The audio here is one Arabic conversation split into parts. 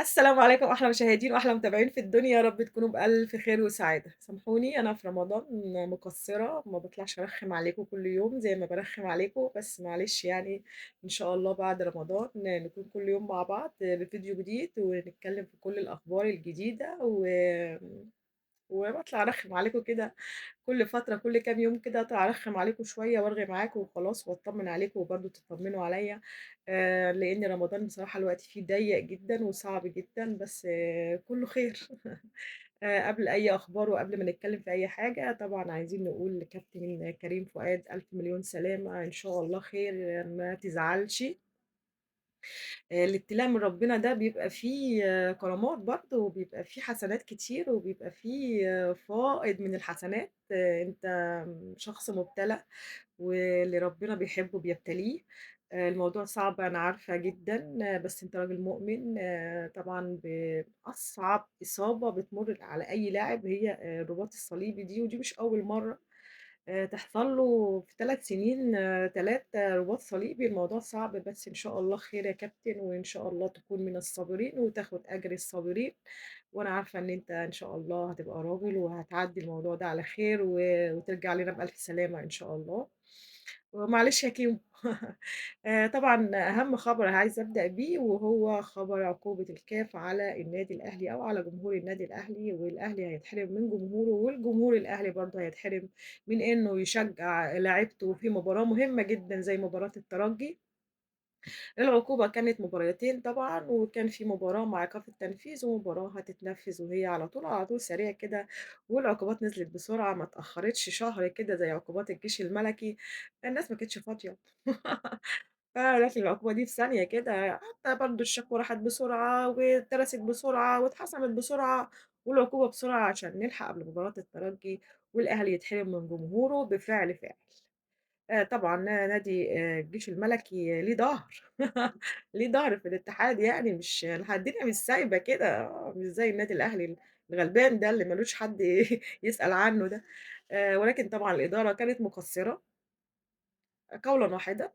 السلام عليكم أحلى مشاهدين وأحلى متابعين في الدنيا، يا رب تكونوا بألف خير وسعادة. سامحوني أنا في رمضان مقصرة، ما باطلعش أرخّم عليكم كل يوم زي ما بارخّم عليكم، بس معلش يعني إن شاء الله بعد رمضان نكون كل يوم مع بعض بفيديو جديد، ونتكلم في كل الأخبار الجديدة وباطلع أرخّم عليكم كده كل فترة، كل كام يوم كده أطلع أرخّم عليكم شوية وأرغي معاكم وخلاص وأطمن عليكم وبرضه تطمنوا عليَّ، لإن رمضان بصراحة الوقت فيه ضيّق جدًا وصعب جدًا، بس كُلّه خير. قبل أي أخبار وقبل ما نتكلم في أي حاجة، طبعًا عايزين نقول لكابتن كريم فؤاد ألف مليون سلامة، إن شاء الله خير، ما تزعلش. الابتلاء من ربنا ده بيبقى فيه كرامات برضه، وبيبقى فيه حسنات كتير، وبيبقى فيه فائض من الحسنات، أنت شخص مُبتلى، واللي ربنا بيحبه بيبتليه. الموضوع صعب أنا عارفة جدًا، بس أنت راجل مؤمن، طبعًا بأصعب إصابة بتمُر على أي لاعب هي الرباط الصليبي دي، ودي مش أول مرّة تحصل له في 3 سنين 3 رباط صليبي، الموضوع صعب بس إن شاء الله خير يا كابتن، وإن شاء الله تكون من الصابرين وتاخد أجر الصابرين، وأنا عارفة إن أنت إن شاء الله هتبقى راجل وهتعدّي الموضوع ده على خير وترجع لنا بألف سلامة إن شاء الله. ومعلش يا كيمو. طبعًا أهم خبر عايزة أبدأ بيه وهو خبر عقوبة الCAF على النادي الأهلي أو على جمهور النادي الأهلي، والأهلي هيتحرم من جمهوره، والجمهور الأهلي برضه هيتحرم من إنه يشجع لاعيبته في مباراة مهمة جدًا زي مباراة الترجي. العقوبة كانت مباراتين طبعًا، وكان في مباراة مع إيقاف التنفيذ، ومباراة هتتنفذ وهي على طول سريع كده، والعقوبات نزلت بسرعة ما اتأخرتش شهر كده زي عقوبات الجيش الملكي، الناس ما كانتش فاضية. فجات لي العقوبة دي في ثانية كده، حتى برضه الشكوى راحت بسرعة واتدرست بسرعة واتحسمت بسرعة، والعقوبة بسرعة عشان نلحق قبل مباراة الترجي، والأهلي يتحرم من جمهوره بفعل فاعل. طبعًا نادي الجيش الملكي ليه ضهر، ليه ضهر في الاتحاد يعني مش الدنيا مش سايبة كده، مش زي النادي الأهلي الغلبان ده اللي ما لوش حد يسأل عنه ده. ولكن طبعًا الإدارة كانت مقصرة قولًا واحدًا.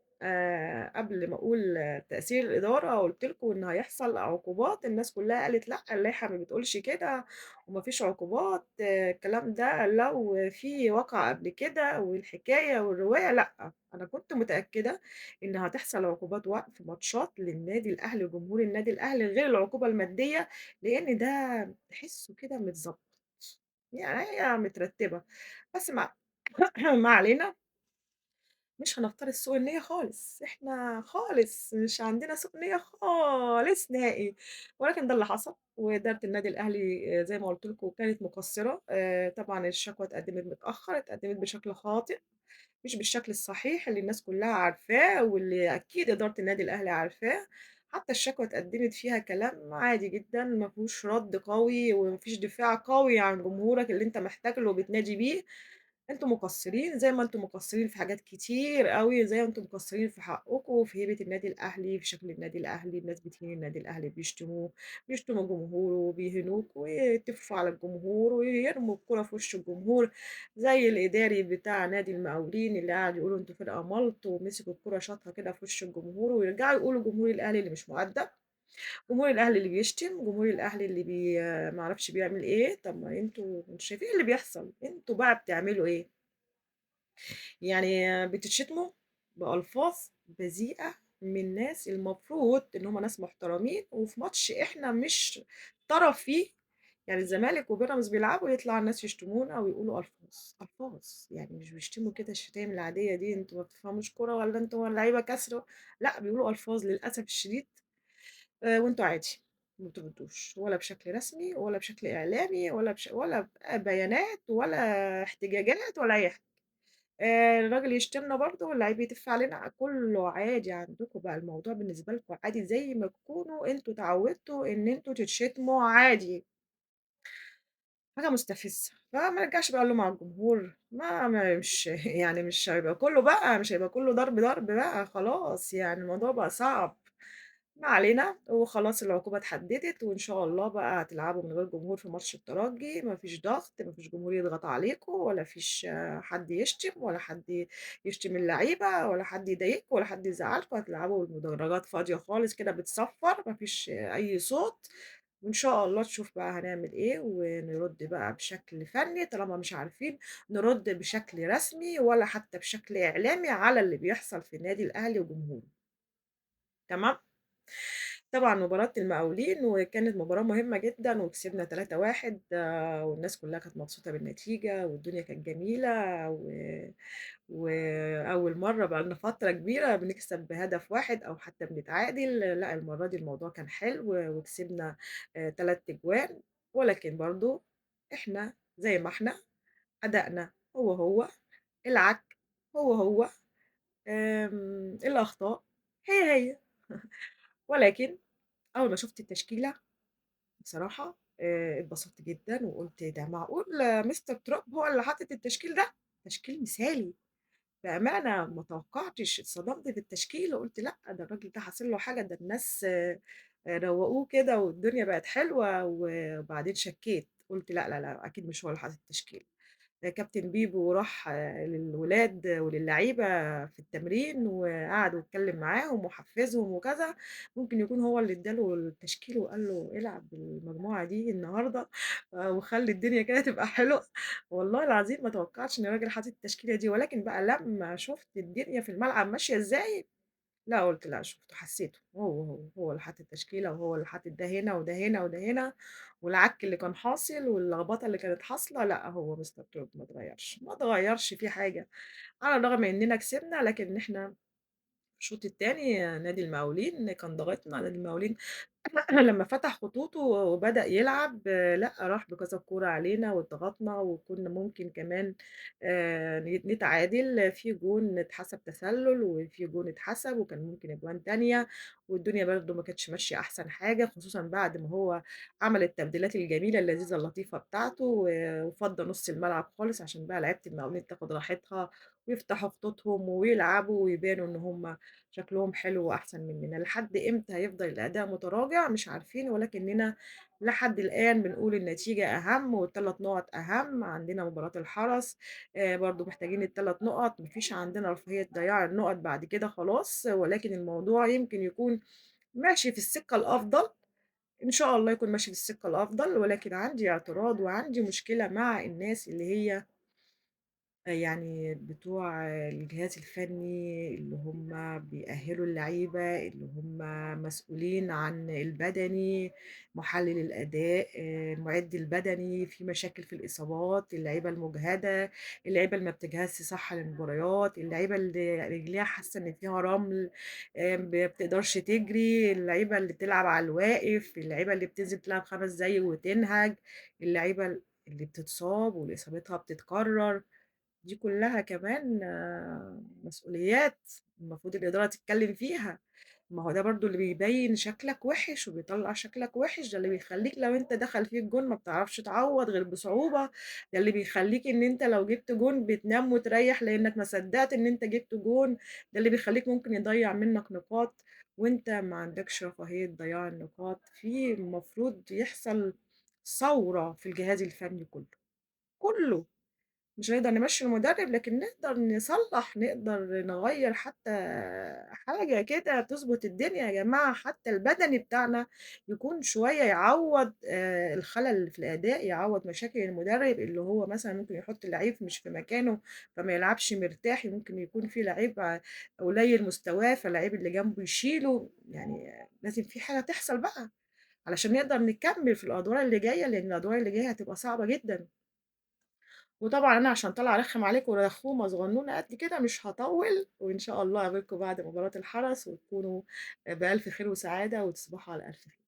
قبل ما أقول تأثير الإدارة قُلت لكم إن هيحصل عقوبات، الناس كلّها قالت لأ، اللائحة ما بتقولش كده وما فيش عقوبات، الكلام ده لو في وقع قبل كده والحكاية والرواية لأ، أنا كنت متأكدة إن هتحصل عقوبات وقف ماتشات للنادي الأهلي وجمهور النادي الأهلي غير العقوبة المادية، لإن ده تحسّه كده متضبّط، يعني هي مترتّبة، بس ما علينا. مش هنفترض سوء النية خالص، إحنا خالص مش عندنا سوء نية خالص نهائي، ولكن ده اللي حصل، وإدارة النادي الأهلي زي ما قُلت لكم كانت مقصّرة، طبعًا الشكوى اتقدمت متأخّر، اتقدمت بشكل خاطئ، مش بالشكل الصحيح اللي الناس كلّها عارفاه، واللي أكيد إدارة النادي الأهلي عارفاه، حتى الشكوى اتقدمت فيها كلام عادي جدًا، ما فيهوش رَد قوي، وما فيش دفاع قوي عن جمهورك اللي أنت محتاج له وبتنادي بيه. أنتم مقصّرين زي ما أنتم مقصّرين في حاجات كتير أوي، زي ما أنتم مقصّرين في حقكم وفي هيبة النادي الأهلي، في شكل النادي الأهلي، الناس بتهين النادي الأهلي، بيشتموه، بيشتموا جمهوره وبيهينوك ويتفّوا على الجمهور ويرموا الكورة في وش الجمهور، زي الإداري بتاع نادي المقاولين اللي قعد يقولوا أنتم فرقة مَلْط ومسك الكورة شاطها كده في وش الجمهور، ويرجعوا يقولوا جمهور الأهلي اللي مش مؤدّب. جمهور الأهلي اللي بيشتم، جمهور الأهلي اللي ما أعرفش بيعمل إيه، طب ما أنتم شايفين اللي بيحصل، أنتم بقى بتعملوا إيه؟ يعني بتتشتموا بألفاظ بذيئة من ناس المفروض إن هم ناس محترمين، وفي ماتش إحنا مش طرف فيه، يعني الزمالك وبيراميدز بيلعبوا يطلع الناس يشتمونا ويقولوا ألفاظ، ألفاظ، يعني مش بيشتموا كده الشتايم العادية دي أنتم ما بتفهموش كورة والّا أنتم اللعيبة كسروا، لأ بيقولوا ألفاظ للأسف الشديد. وأنتم عادي، ما بتردوش، ولا بشكل رسمي ولا بشكل إعلامي ولا بيانات ولا احتجاجات ولا أي حاجة. الراجل يشتمنا برضه واللعيب يتِف علينا، كُلّه عادي عندكم بقى الموضوع بالنسبة لكم عادي زي ما تكونوا أنتم اتعودتوا إن أنتم تتشتموا عادي. حاجة مستفزة، فما نرجعش بقى نلوم على الجمهور، ما مش يعني مش هيبقى كلّه بقى مش هيبقى كلّه ضرب، ضرب بقى خلاص، يعني الموضوع بقى صعب. ما علينا، وخلاص العقوبة اتحددت، وإن شاء الله بقى هتلعبوا من غير جمهور في ماتش الترجي، ما فيش ضغط، ما فيش جمهور يضغط عليكم، ولا فيش حد يشتم، ولا حد يشتم اللعيبة، ولا حد يضايقكم، ولا حد يزعّلكم، هتلعبوا والمدرجات فاضية خالص كده بتصفّر، ما فيش أي صوت. وإن شاء الله تشوف بقى هنعمل إيه، ونرُد بقى بشكل فني طالما مش عارفين نرُد بشكل رسمي ولا حتى بشكل إعلامي على اللي بيحصل في النادي الأهلي وجمهوره، تمام؟ طبعًا مباراة المقاولين وكانت مباراة مهمة جدًا وكسبنا 3-1 والناس كلّها كانت مبسوطة بالنتيجة والدنيا كانت جميلة و وأول مرّة بقى لنا فترة كبيرة بنكسب بهدف واحد أو حتى بنتعادل، لأ المرّة دي الموضوع كان حلو وكسبنا 3 أجوان، ولكن برضه إحنا زي ما إحنا، أدائنا هو، العك هو، الأخطاء هي. ولكن أول ما شُفت التشكيلة بصراحة اتبسطت جدًا وقُلت ده معقول مستر تراب هو اللي حاطط التشكيل ده! تشكيل مثالي. بأمانة ما توقعتش، اتصدمت في التشكيل وقُلت لأ، ده الراجل ده حاصل له حاجة، ده الناس روّقوه كده والدنيا بقت حلوة وبعدين شكّيت، قُلت لأ، لا، لا، أكيد مش هو اللي حاطط التشكيل. كابتن بيبو راح للولاد وللعيبة في التمرين وقعد واتكلّم معاهم وحفّزهم وكذا، ممكن يكون هو اللي ادّى له التشكيل وقال له العب بالمجموعة دي النهارده وخلّي الدنيا كده تبقى حلوة، والله العظيم ما توقعتش إن الراجل حاطط التشكيلة دي، ولكن بقى لمّا شُفت الدنيا في الملعب ماشية إزاي لأ، قُلت لأ شُفته حسّيته، هو اللي حاطط التشكيلة وهو اللي حاطط ده هنا وده هنا وده هنا، والعَك اللي كان حاصل واللخبطة اللي كانت حاصلة، لأ هو مستر تروب ما اتغيّرش فيه حاجة، على الرغم إننا كسبنا لكن إحنا الشوط التاني نادي المقاولين كان ضاغطنا، نادي المقاولين لمّا فتح خطوطه وبدأ يلعب لأ، راح بكذا كورة علينا واتضغطنا وكنا ممكن كمان نتعادل، في جون اتحسب تسلل وفي جون اتحسب وكان ممكن أجوان تانية، والدنيا برضه ما كانتش ماشية أحسن حاجة، خصوصًا بعد ما هو عمل التبديلات الجميلة اللذيذة اللطيفة بتاعته وفضّى نُص الملعب خالص عشان بقى لعيبة المقاولين تاخد راحتها ويفتحوا خطوطهم ويلعبوا ويبانوا إن هم شكلهم حلو وأحسن مننا، لحد إمتى هيفضل الأداء متراجع مش عارفين، ولكننا لحد الآن بنقول النتيجة أهم وال3 نُقط أهم، عندنا مباراة الحرس برضه محتاجين ال3 نُقط، ما فيش عندنا رفاهية ضياع النُقط بعد كده خلاص، ولكن الموضوع يمكن يكون ماشي في السكة الأفضل، إن شاء الله يكون ماشي في السكة الأفضل، ولكن عندي اعتراض وعندي مشكلة مع الناس اللي هي يعني بتوع الجهاز الفني اللي هم بيأهّلوا اللعيبة، اللي هم مسؤولين عن البدني، محلّل الأداء، المُعِد البدني، في مشاكل في الإصابات، اللعيبة المُجهدة، اللعيبة اللي ما بتجهزش صح للمباريات، اللعيبة اللي رجليها حاسة إن فيها رمل، ما بتقدرش تجري، اللعيبة اللي بتلعب على الواقف، اللعيبة اللي بتنزل تلعب 5 دقايق وتنهج، اللعيبة اللي بتتصاب واللي إصابتها بتتكرر. دي كلّها كمان مسؤوليات المفروض الإدارة تتكلّم فيها، ما هو ده برضه اللي بيبيّن شكلك وِحِش وبيطلّع شكلك وِحِش، ده اللي بيخلّيك لو أنت دخل فيك جون ما بتعرفش تعوّض غير بصعوبة، ده اللي بيخلّيك إن أنت لو جِبت جون بتنام وتريّح لإنّك ما صدّقت إن أنت جِبت جون، ده اللي بيخلّيك ممكن يضيّع منّك نقاط وأنت ما عندكش رفاهية ضياع النقاط، في المفروض يحصل ثورة في الجهاز الفني كلّه، كلّه. مش هنقدر نمشّي المدرب، لكن نقدر نصلّح، نقدر نغيّر حتى حاجة كده تضبط الدنيا يا جماعة، حتى البدني بتاعنا يكون شوية يعوّض الخلل اللي في الأداء، يعوّض مشاكل المدرب اللي هو مثلًا ممكن يحُط لعيب مش في مكانه، فما يلعبش مرتاح، ممكن يكون في لعيب قليل مستواه، فاللعيب اللي جنبه يشيله، يعني لازم في حاجة تحصل بقى، علشان نقدر نكمّل في الأدوار اللي جاية، لإن الأدوار اللي جاية هتبقى صعبة جدًا. وطبعًا أنا عشان طالعة أرخّم عليكم رخومة صغنونة قد كده مش هاطوّل، وإن شاء الله أقابلكم بعد مباراة الحرس وتكونوا بألف خير وسعادة وتصبحوا على ألف خير.